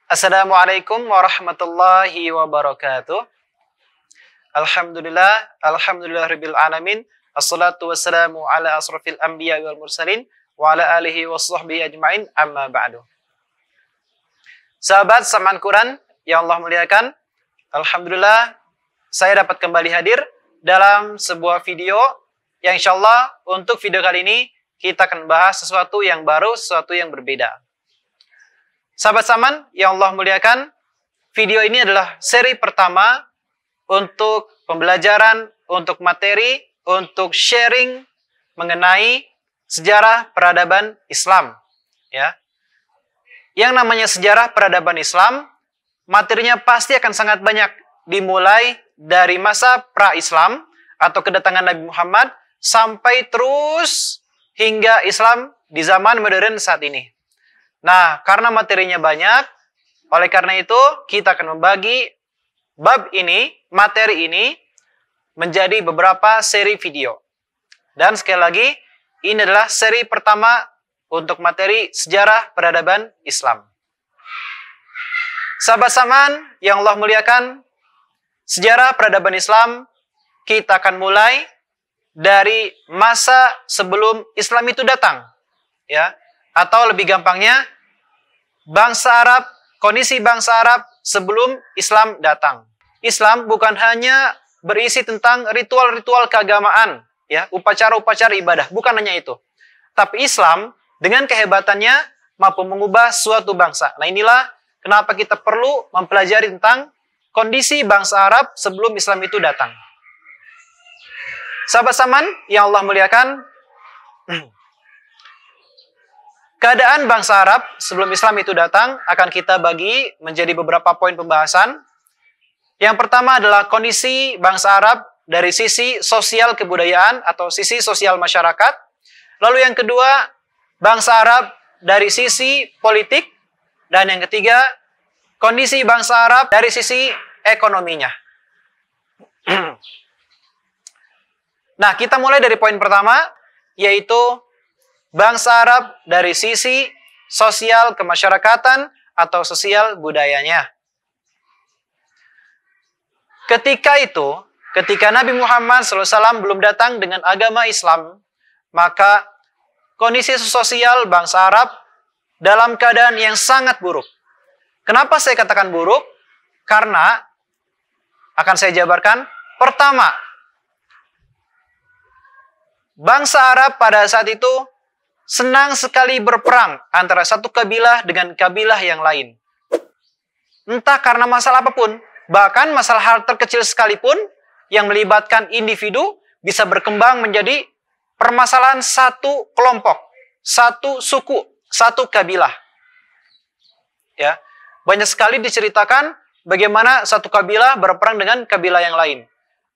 Assalamualaikum warahmatullahi wabarakatuh. Alhamdulillahirabbil alamin. Assalatu wassalamu ala asrafil anbiya wal mursalin wa ala alihi washabbihi ajmain. Amma ba'du. Sahabat Samaan Quran yang Allah muliakan, alhamdulillah saya dapat kembali hadir dalam sebuah video yang insyaallah untuk video kali ini kita akan bahas sesuatu yang baru, sesuatu yang berbeda. Sahabat Samaan yang Allah muliakan, video ini adalah seri pertama untuk pembelajaran, untuk materi, untuk sharing mengenai sejarah peradaban Islam. Ya. Yang namanya sejarah peradaban Islam, materinya pasti akan sangat banyak, dimulai dari masa pra-Islam atau kedatangan Nabi Muhammad sampai terus hingga Islam di zaman modern saat ini. Nah, karena materinya banyak, oleh karena itu kita akan membagi bab ini, materi ini, menjadi beberapa seri video. Dan sekali lagi, ini adalah seri pertama untuk materi sejarah peradaban Islam. Sahabat Samaan yang Allah muliakan, sejarah peradaban Islam kita akan mulai dari masa sebelum Islam itu datang, ya. Atau lebih gampangnya, bangsa Arab, kondisi bangsa Arab sebelum Islam datang. Islam bukan hanya berisi tentang ritual-ritual keagamaan, ya, upacara-upacara ibadah, bukan hanya itu. Tapi Islam dengan kehebatannya mampu mengubah suatu bangsa. Nah, inilah kenapa kita perlu mempelajari tentang kondisi bangsa Arab sebelum Islam itu datang. Sahabat Samaan yang Allah muliakan, keadaan bangsa Arab sebelum Islam itu datang akan kita bagi menjadi beberapa poin pembahasan. Yang pertama adalah kondisi bangsa Arab dari sisi sosial kebudayaan atau sisi sosial masyarakat. Lalu yang kedua, bangsa Arab dari sisi politik. Dan yang ketiga, kondisi bangsa Arab dari sisi ekonominya. Nah, kita mulai dari poin pertama, yaitu bangsa Arab dari sisi sosial kemasyarakatan atau sosial budayanya. Ketika Nabi Muhammad SAW belum datang dengan agama Islam, maka kondisi sosial bangsa Arab dalam keadaan yang sangat buruk. Kenapa saya katakan buruk? Karena akan saya jabarkan. Pertama, bangsa Arab pada saat itu senang sekali berperang antara satu kabilah dengan kabilah yang lain. Entah karena masalah apapun, bahkan masalah hal terkecil sekalipun yang melibatkan individu bisa berkembang menjadi permasalahan satu kelompok, satu suku, satu kabilah. Ya, banyak sekali diceritakan bagaimana satu kabilah berperang dengan kabilah yang lain.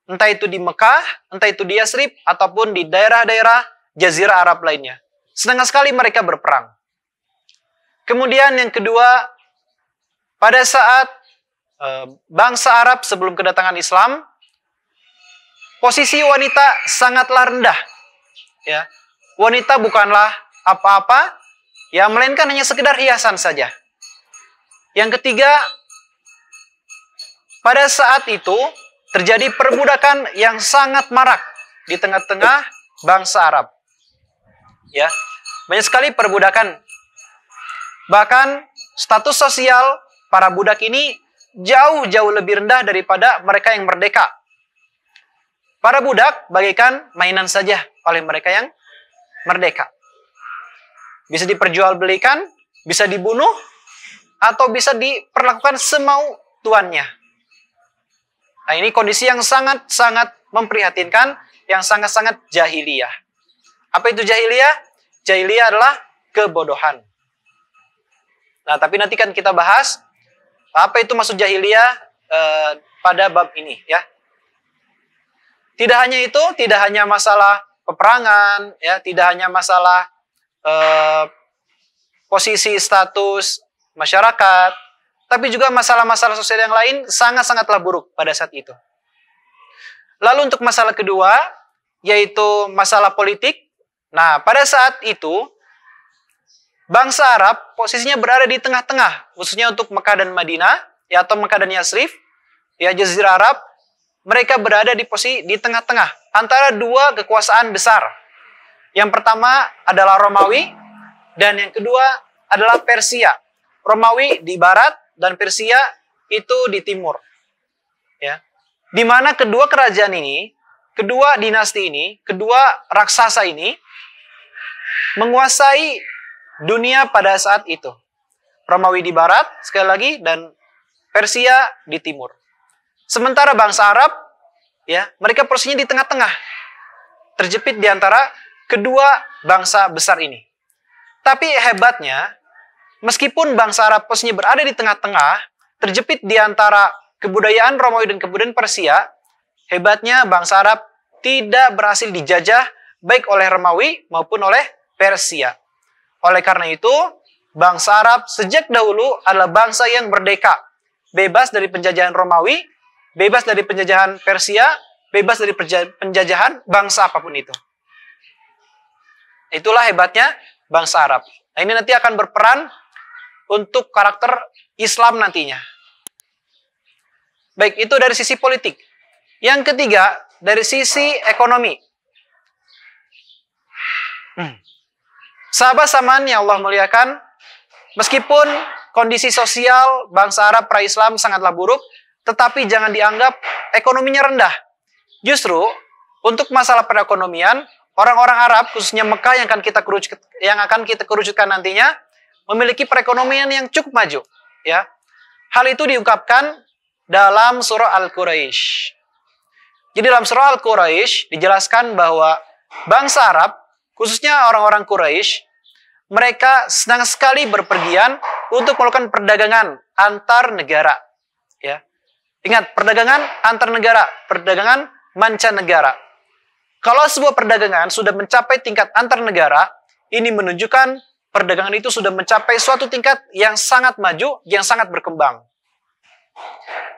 Entah itu di Mekah, entah itu di Yasrib, ataupun di daerah-daerah Jazirah Arab lainnya. Senang sekali mereka berperang. Kemudian yang kedua, pada saat bangsa Arab sebelum kedatangan Islam, posisi wanita sangatlah rendah. Ya, wanita bukanlah apa-apa, ya, melainkan hanya sekedar hiasan saja. Yang ketiga, pada saat itu terjadi perbudakan yang sangat marak di tengah-tengah bangsa Arab. Ya, banyak sekali perbudakan. Bahkan status sosial para budak ini jauh-jauh lebih rendah daripada mereka yang merdeka. Para budak bagaikan mainan saja oleh mereka yang merdeka. Bisa diperjualbelikan, bisa dibunuh, atau bisa diperlakukan semau tuannya. Nah, ini kondisi yang sangat-sangat memprihatinkan, yang sangat-sangat jahiliyah. Apa itu jahiliyah? Jahiliyah adalah kebodohan. Nah, tapi nanti kan kita bahas apa itu maksud jahiliyah pada bab ini, ya. Tidak hanya itu, tidak hanya masalah peperangan, ya, tidak hanya masalah posisi status masyarakat, tapi juga masalah-masalah sosial yang lain sangat-sangatlah buruk pada saat itu. Lalu untuk masalah kedua, yaitu masalah politik. Nah, pada saat itu bangsa Arab posisinya berada di tengah-tengah, khususnya untuk Mekah dan Madinah, ya, atau Mekah dan Yasrib, ya, Jazirah Arab, mereka berada di posisi di tengah-tengah antara dua kekuasaan besar. Yang pertama adalah Romawi dan yang kedua adalah Persia. Romawi di barat dan Persia itu di timur. Ya. Di mana kedua kerajaan ini, kedua dinasti ini, kedua raksasa ini menguasai dunia pada saat itu. Romawi di barat, sekali lagi, dan Persia di timur. Sementara bangsa Arab, ya, mereka posisinya di tengah-tengah. Terjepit di antara kedua bangsa besar ini. Tapi hebatnya, meskipun bangsa Arab posisinya berada di tengah-tengah, terjepit di antara kebudayaan Romawi dan kebudayaan Persia, hebatnya bangsa Arab tidak berhasil dijajah baik oleh Romawi maupun oleh Persia. Oleh karena itu, bangsa Arab sejak dahulu adalah bangsa yang merdeka, bebas dari penjajahan Romawi, bebas dari penjajahan Persia, bebas dari penjajahan bangsa apapun itu. Itulah hebatnya bangsa Arab. Nah, ini nanti akan berperan untuk karakter Islam nantinya. Baik, itu dari sisi politik. Yang ketiga, dari sisi ekonomi. Sahabat saman yang Allah muliakan, meskipun kondisi sosial bangsa Arab pra-Islam sangatlah buruk, tetapi jangan dianggap ekonominya rendah. Justru, untuk masalah perekonomian, orang-orang Arab, khususnya Mekah yang akan kita kerucutkan nantinya, memiliki perekonomian yang cukup maju. Ya. Hal itu diungkapkan dalam surah Al-Quraisy. Jadi dalam surah Al-Quraisy dijelaskan bahwa bangsa Arab, khususnya orang-orang Quraisy, mereka senang sekali berpergian untuk melakukan perdagangan antar negara. Ya. Ingat, perdagangan antar negara, perdagangan mancanegara. Kalau sebuah perdagangan sudah mencapai tingkat antar negara, ini menunjukkan perdagangan itu sudah mencapai suatu tingkat yang sangat maju, yang sangat berkembang.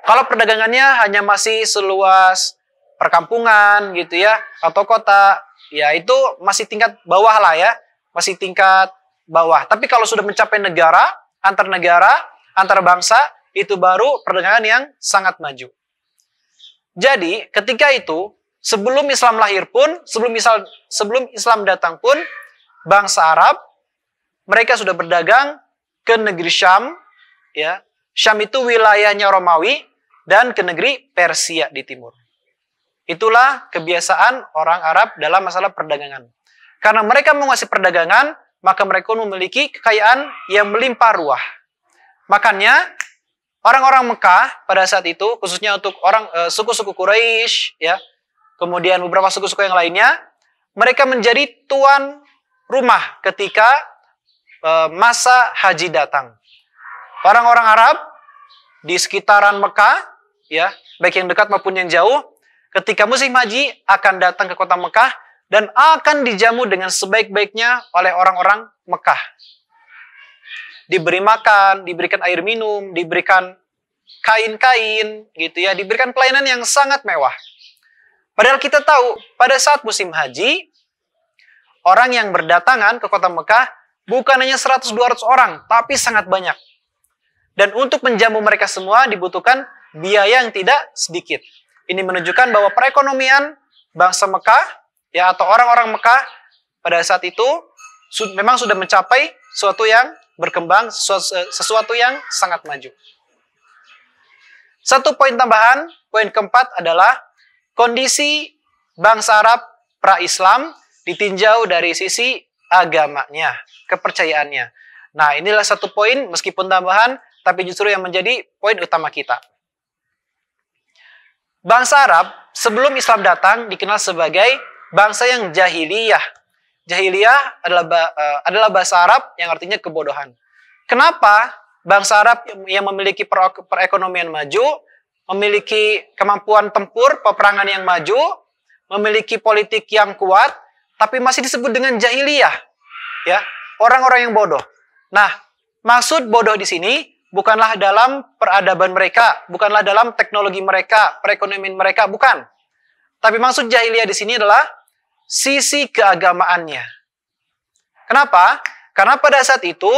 Kalau perdagangannya hanya masih seluas perkampungan gitu ya, atau kota, ya itu masih tingkat bawah lah ya, masih tingkat bawah. Tapi kalau sudah mencapai negara, antar bangsa, itu baru perdagangan yang sangat maju. Jadi ketika itu, sebelum Islam lahir pun, sebelum Islam datang pun, bangsa Arab, mereka sudah berdagang ke negeri Syam, ya. Syam itu wilayahnya Romawi, dan ke negeri Persia di timur. Itulah kebiasaan orang Arab dalam masalah perdagangan. Karena mereka menguasai perdagangan, maka mereka memiliki kekayaan yang melimpah ruah. Makanya, orang-orang Mekah pada saat itu, khususnya untuk suku-suku Quraisy, ya, kemudian beberapa suku-suku yang lainnya, mereka menjadi tuan rumah ketika masa haji datang. Orang-orang Arab di sekitaran Mekah, ya, baik yang dekat maupun yang jauh, ketika musim haji akan datang ke kota Mekah dan akan dijamu dengan sebaik-baiknya oleh orang-orang Mekah. Diberi makan, diberikan air minum, diberikan kain-kain, gitu ya, diberikan pelayanan yang sangat mewah. Padahal kita tahu, pada saat musim haji, orang yang berdatangan ke kota Mekah bukan hanya 100-200 orang, tapi sangat banyak. Dan untuk menjamu mereka semua dibutuhkan biaya yang tidak sedikit. Ini menunjukkan bahwa perekonomian bangsa Mekah, ya, atau orang-orang Mekah pada saat itu memang sudah mencapai sesuatu yang berkembang, sesuatu yang sangat maju. Satu poin tambahan, poin keempat adalah kondisi bangsa Arab pra-Islam ditinjau dari sisi agamanya, kepercayaannya. Nah, inilah satu poin meskipun tambahan, tapi justru yang menjadi poin utama kita. Bangsa Arab sebelum Islam datang dikenal sebagai bangsa yang jahiliyah. Jahiliyah adalah bahasa Arab yang artinya kebodohan. Kenapa bangsa Arab yang memiliki perekonomian maju, memiliki kemampuan tempur, peperangan yang maju, memiliki politik yang kuat, tapi masih disebut dengan jahiliyah? Ya, orang-orang yang bodoh. Nah, maksud bodoh di sini bukanlah dalam peradaban mereka, bukanlah dalam teknologi mereka, perekonomian mereka, bukan. Tapi maksud jahiliyah di sini adalah sisi keagamaannya. Kenapa? Karena pada saat itu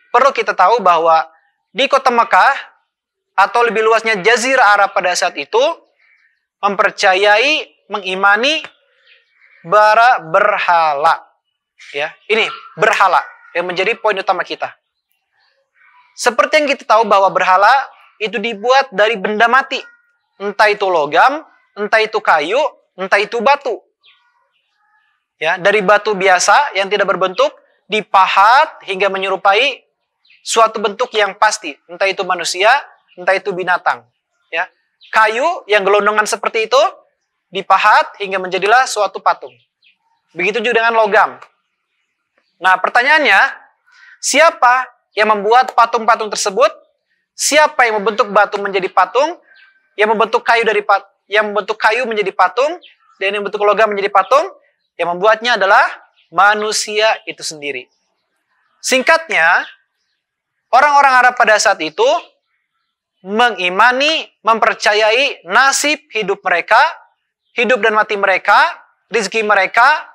perlu kita tahu bahwa di kota Mekah atau lebih luasnya Jazirah Arab pada saat itu mempercayai, mengimani bara berhala. Ya, ini berhala yang menjadi poin utama kita. Seperti yang kita tahu bahwa berhala itu dibuat dari benda mati, entah itu logam, entah itu kayu, entah itu batu. Ya, dari batu biasa yang tidak berbentuk dipahat hingga menyerupai suatu bentuk yang pasti, entah itu manusia, entah itu binatang. Ya, kayu yang gelondongan seperti itu dipahat hingga menjadilah suatu patung. Begitu juga dengan logam. Nah, pertanyaannya, siapa yang membuat patung-patung tersebut? Siapa yang membentuk batu menjadi patung? Yang membentuk kayu menjadi patung dan yang membentuk logam menjadi patung? Yang membuatnya adalah manusia itu sendiri. Singkatnya, orang-orang Arab pada saat itu mengimani, mempercayai nasib hidup mereka, hidup dan mati mereka, rezeki mereka,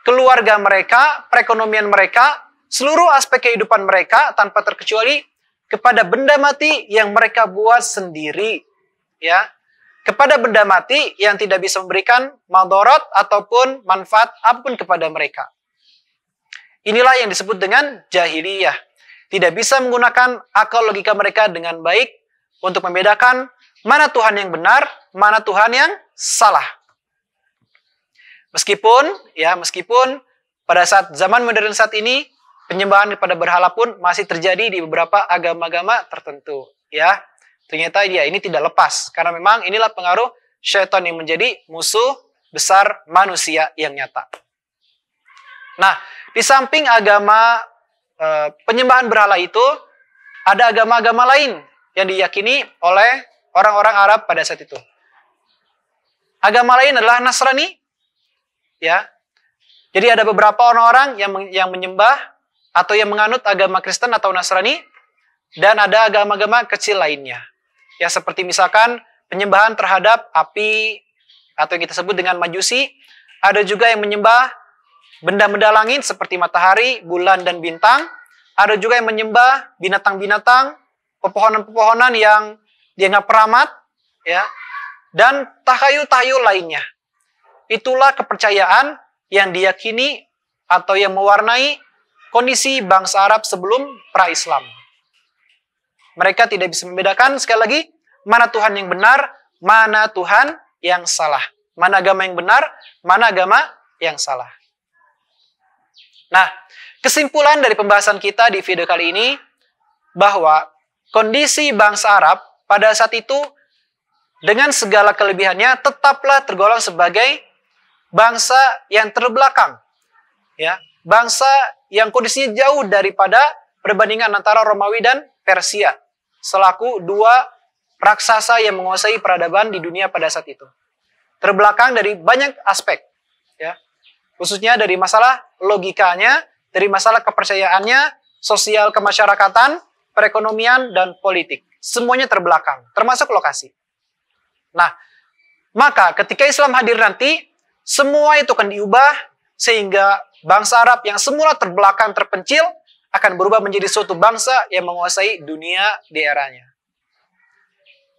keluarga mereka, perekonomian mereka, seluruh aspek kehidupan mereka tanpa terkecuali kepada benda mati yang mereka buat sendiri, ya. Kepada benda mati yang tidak bisa memberikan madarat ataupun manfaat apapun kepada mereka. Inilah yang disebut dengan jahiliyah. Tidak bisa menggunakan akal logika mereka dengan baik untuk membedakan mana Tuhan yang benar, mana Tuhan yang salah. Meskipun pada saat zaman modern saat ini penyembahan kepada berhala pun masih terjadi di beberapa agama-agama tertentu, ya. Ternyata ini tidak lepas karena memang inilah pengaruh syaitan yang menjadi musuh besar manusia yang nyata. Nah, di samping agama penyembahan berhala itu ada agama-agama lain yang diyakini oleh orang-orang Arab pada saat itu. Agama lain adalah Nasrani. Ya, jadi ada beberapa orang-orang yang menyembah atau yang menganut agama Kristen atau Nasrani, dan ada agama-agama kecil lainnya. Ya, seperti misalkan penyembahan terhadap api atau yang kita sebut dengan majusi. Ada juga yang menyembah benda-benda langit seperti matahari, bulan, dan bintang. Ada juga yang menyembah binatang-binatang, pepohonan-pepohonan yang dianggap keramat, ya, dan tahayu-tahayu lainnya. Itulah kepercayaan yang diyakini atau yang mewarnai kondisi bangsa Arab sebelum pra-Islam. Mereka tidak bisa membedakan, sekali lagi, mana Tuhan yang benar, mana Tuhan yang salah. Mana agama yang benar, mana agama yang salah. Nah, kesimpulan dari pembahasan kita di video kali ini, bahwa kondisi bangsa Arab pada saat itu, dengan segala kelebihannya, tetaplah tergolong sebagai bangsa yang terbelakang. Ya, bangsa yang kondisinya jauh daripada perbandingan antara Romawi dan Persia, selaku dua raksasa yang menguasai peradaban di dunia pada saat itu. Terbelakang dari banyak aspek, ya. Khususnya dari masalah logikanya, dari masalah kepercayaannya, sosial kemasyarakatan, perekonomian, dan politik. Semuanya terbelakang, termasuk lokasi. Nah, maka ketika Islam hadir nanti, semua itu akan diubah sehingga bangsa Arab yang semula terbelakang, terpencil, akan berubah menjadi suatu bangsa yang menguasai dunia di eranya.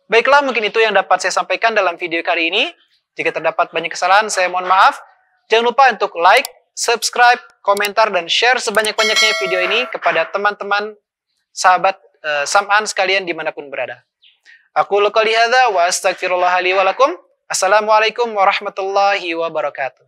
Baiklah, mungkin itu yang dapat saya sampaikan dalam video kali ini. Jika terdapat banyak kesalahan, saya mohon maaf. Jangan lupa untuk like, subscribe, komentar, dan share sebanyak-banyaknya video ini kepada teman-teman, sahabat Sam'an sekalian dimanapun berada. Aku qouli hadza wa astaghfirullah li wa lakum. Assalamualaikum warahmatullahi wabarakatuh.